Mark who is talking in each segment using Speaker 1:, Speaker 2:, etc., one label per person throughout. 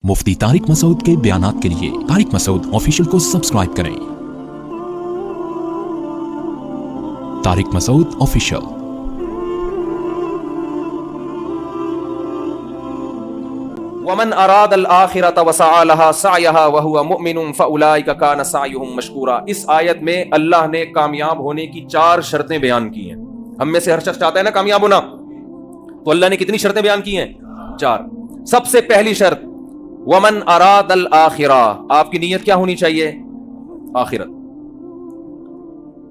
Speaker 1: मुफ्ती तारिक मसूद के बयानात के लिए तारिक मसूद ऑफिशियल को सब्सक्राइब करें। तारिक मसूद ऑफिशियल।
Speaker 2: वमन अरादल आखिरत वसअ लहा सअयहा वहुवा मुमिनुन फउलाइका कान सअयुहुम मशकूरा। इस आयत में अल्लाह ने कामयाब होने की 4 शर्तें बयान की हैं। हम में से हर शख्स चाहता है ना कामयाब होना, तो अल्लाह ने कितनी शर्तें बयान की हैं? 4। सबसे पहली शर्त वमन अरादल आखिरा, आपकी नीयत क्या होनी चाहिए? आखिरत।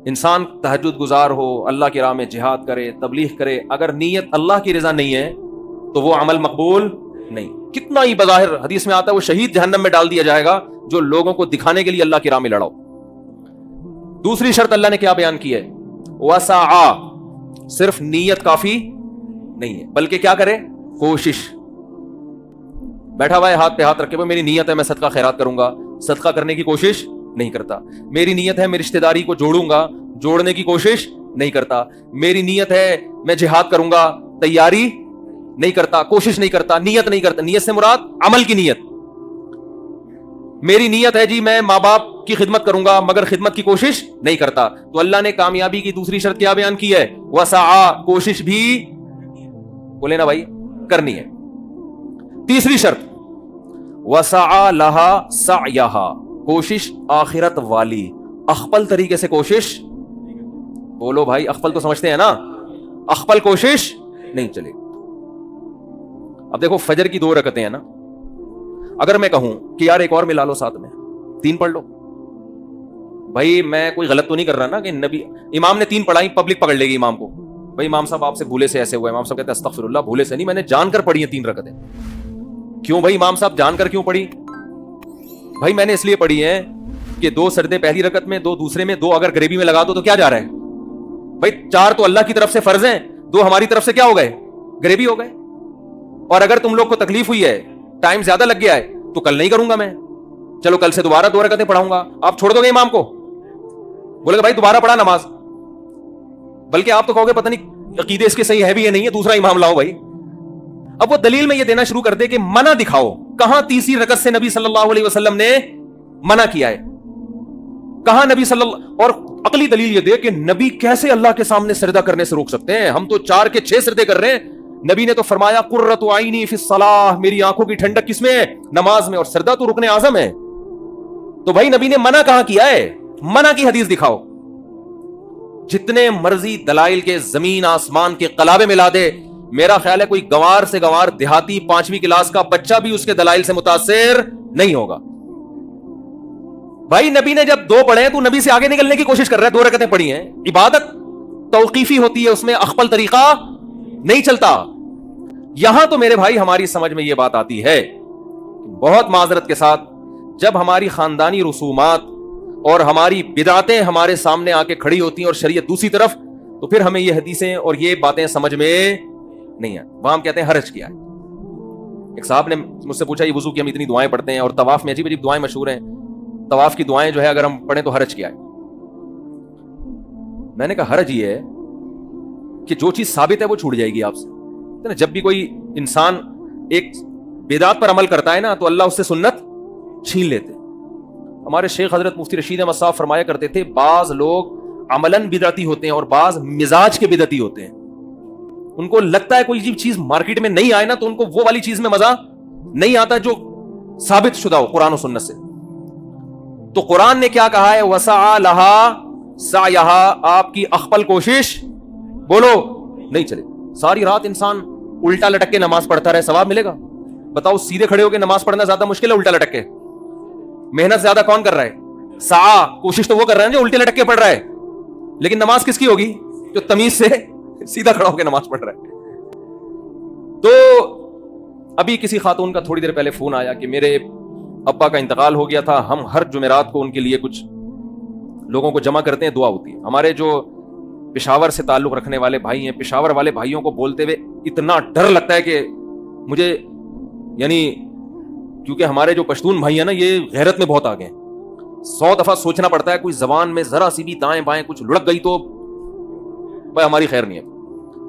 Speaker 2: इंसान तहज्जुद गुजार हो, अल्लाह की राह में जिहाद करे, तबलीग करे, अगर नीयत अल्लाह की रजा नहीं है तो वो अमल मकबूल नहीं। कितना ही बज़ाहिर हदीस में आता है वो शहीद जहन्नम में डाल दिया जाएगा जो लोगों को दिखाने के लिए अल्लाह की राह में लड़ाओ। दूसरी शर्त अल्लाह ने क्या बयान की है? वसआ, सिर्फ नीयत काफी नहीं है बल्कि क्या करे? कोशिश। बैठा हुआ है हाथ पे हाथ रखे हुए, मेरी नीयत है मैं सदका खैरात करूंगा, सदका करने की कोशिश नहीं करता। मेरी नीयत है मैं रिश्तेदारी को जोड़ूंगा, जोड़ने की कोशिश नहीं करता। मेरी नीयत है मैं जिहाद करूंगा, तैयारी नहीं करता, कोशिश नहीं करता, नीयत नहीं करता। नीयत से मुराद अमल की नीयत। मेरी नीयत है जी मैं माँ बाप की खिदमत करूंगा मगर खिदमत की कोशिश नहीं करता। तो अल्लाह ने कामयाबी की दूसरी शर्त क्या बयान की है? वसआ, कोशिश भी बोले ना भाई करनी है। तीसरी शर्त वसआ लहा सअयहा, कोशिश आखिरत वाली, अख्पल तरीके से कोशिश। बोलो भाई, अख्पल तो समझते हैं ना, अख्पल कोशिश नहीं चलेगी। अब देखो फजर की 2 रकतें हैं ना, अगर मैं कहूं कि यार एक और मिला लो साथ में, 3 पढ़ लो, भाई मैं कोई गलत तो नहीं कर रहा ना कि नबी इमाम ने 3 पढ़ाई, पब्लिक पकड़ लेगी इमाम को, भाई इमाम साहब आपसे भूले से ऐसे हुआ। इमाम साहब कहते हैं अस्तगफिरुल्लाह, भूले से नहीं, मैंने जानकर पढ़ी है 3 रकतें। क्यों भाई इमाम साहब जानकर क्यों पढ़ी? भाई मैंने इसलिए पढ़ी है कि 2 सजदे पहली रकत में, 2 दूसरे में, 2 अगर ग्रेवी में लगा दो तो क्या जा रहा है भाई? 4 तो अल्लाह की तरफ से फर्ज हैं, 2 हमारी तरफ से क्या हो गए? ग्रेवी हो गए। और अगर तुम लोग को तकलीफ हुई है, टाइम ज्यादा लग गया है, तो कल नहीं करूंगा मैं, चलो कल से दोबारा 2 रकतें पढ़ाऊंगा। आप छोड़ दोगे इमाम को? बोलेगा भाई दोबारा पढ़ा नमाज, बल्कि आप तो कहोगे पता नहीं अकीदे इसके सही है भी या नहीं है, दूसरा इमाम लाओ भाई। अब वो दलील में ये देना शुरू कर दे कि मना दिखाओ, कहां तीसरी रकत से नबी सल्लल्लाहु अलैहि वसल्लम ने मना किया है? कहां नबी सल्लल्लाहु, और अकली दलील ये दे कि नबी कैसे अल्लाह के सामने सजदा करने से रोक सकते हैं? हम तो 4 के 6 सजदे कर रहे हैं। नबी ने तो फरमाया कुर्रतु आइनी फिस सलाह, मेरी आंखों की ठंडक किसमें है? नमाज में। और सजदा तो रुकने आजम है। तो भाई नबी ने मना कहां किया है? मना की हदीस दिखाओ। जितने मर्जी दलाइल के जमीन आसमान के कलाबे मिला दे, मेरा ख्याल है कोई गंवार से गंवार देहाती 5वीं क्लास का बच्चा भी उसके दलाइल से मुतासिर नहीं होगा। भाई नबी ने जब 2 पढ़े हैं, तू नबी से आगे निकलने की कोशिश कर रहा है। 2 रकतें पढ़ी हैं, इबादत तौकीफी होती है, उसमें अख्पल तरीका नहीं चलता। यहां तो मेरे भाई हमारी समझ में यह बात आती है, बहुत माजरत के साथ, जब हमारी खानदानी रसूमात और हमारी बिदातें हमारे सामने आके खड़ी होती हैं और शरीयत दूसरी तरफ, तो फिर हमें ये हदीसें और ये बातें समझ में नहीं आती। वहां हम कहते हैं हरज किया है। एक साहब ने मुझसे पूछा ये वुजू की हम इतनी दुआएं पढ़ते हैं और तवाफ में अजीब अजीब दुआएं मशहूर हैं, तवाफ की दुआएं जो है अगर हम पढ़ें तो हरज किया है? मैंने कहा हरज ये है कि जो चीज साबित है वो छूट जाएगी आपसे। जब भी कोई इंसान एक बिदात पर अमल करता है ना, तो अल्लाह उससे सुन्नत छीन लेते। हमारे शेख हजरत मुफ्ती रशीद अहमद साहब फरमाया करते थे, बाज लोग अमलन बिदअती होते हैं और बाज मिजाज के बिदअती होते हैं। उनको लगता है कोई चीज मार्केट में नहीं आए ना, तो उनको वो वाली चीज में मजा नहीं आता जो साबित शुदा हो कुरान और सुन्नत से। तो कुरान ने क्या कहा है? वसआ लहा सअयहा, आपकी अख्पल कोशिश बोलो नहीं चले। सारी रात इंसान उल्टा लटक के नमाज पढ़ता रहे, सवाब मिलेगा? बताओ, सीधे खड़े होकर नमाज पढ़ना ज्यादा मुश्किल है उल्टा लटक के? मेहनत ज्यादा कौन कर रहा है? सा कोशिश तो वो कर रहा है जो उल्टे लटक के पढ़ रहा है, लेकिन नमाज किसकी होगी? जो तमीज से सीधा खड़ा होकर नमाज पढ़ रहा है। तो अभी किसी खातून का थोड़ी देर पहले फोन आया कि मेरे अब्बा का इंतकाल हो गया था, हम हर जुमेरात को उनके लिए कुछ लोगों को जमा करते हैं, दुआ होती है। हमारे जो पेशावर से ताल्लुक रखने वाले भाई हैं, पेशावर वाले भाइयों को बोलते हुए इतना डर लगता है कि मुझे, यानी क्योंकि हमारे जो पश्तून भाई हैं ना, ये गैरत में बहुत आगे हैं। 100 दफा सोचना पड़ता है, कोई जबान में जरा सी भी दाएं बाएं कुछ लुढ़क गई तो भाई हमारी खैर नहीं है।